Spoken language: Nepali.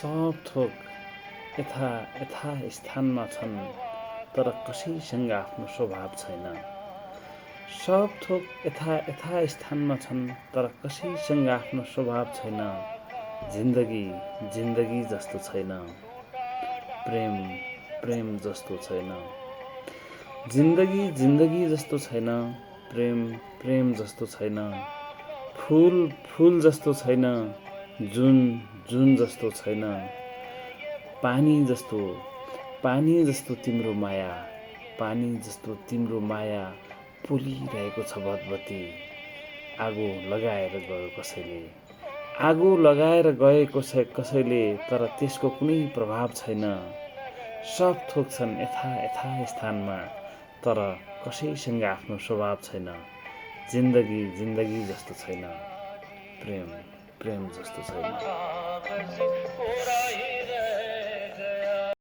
सब थोक यथा यथा स्थानमा छन् तर कसैसँग आफ्नो स्वभाव छैन। सब थोक यथा यथा स्थानमा छन् तर कसैसँग आफ्नो स्वभाव छैन। जिन्दगी जिन्दगी जस्तो छैन, प्रेम प्रेम जस्तो छैन। जिन्दगी जिन्दगी जस्तो छैन, प्रेम प्रेम जस्तो छैन। फुल फुल जस्तो छैन, जुन जुन जस्तो छैन। पानी जस्तो तिम्रो माया, पानी जस्तो तिम्रो माया पोलिरहेको छ भतभती। आगो लगाएर गयो कसैले, आगो लगाएर गए कसैले, तर त्यसको कुनै प्रभाव छैन। सब थोक छन् यथा यथा स्थानमा तर कसैसँग आफ्नो स्वभाव छैन। जिन्दगी जिन्दगी जस्तो छैन, प्रेम प्रेम जस्तो छैन।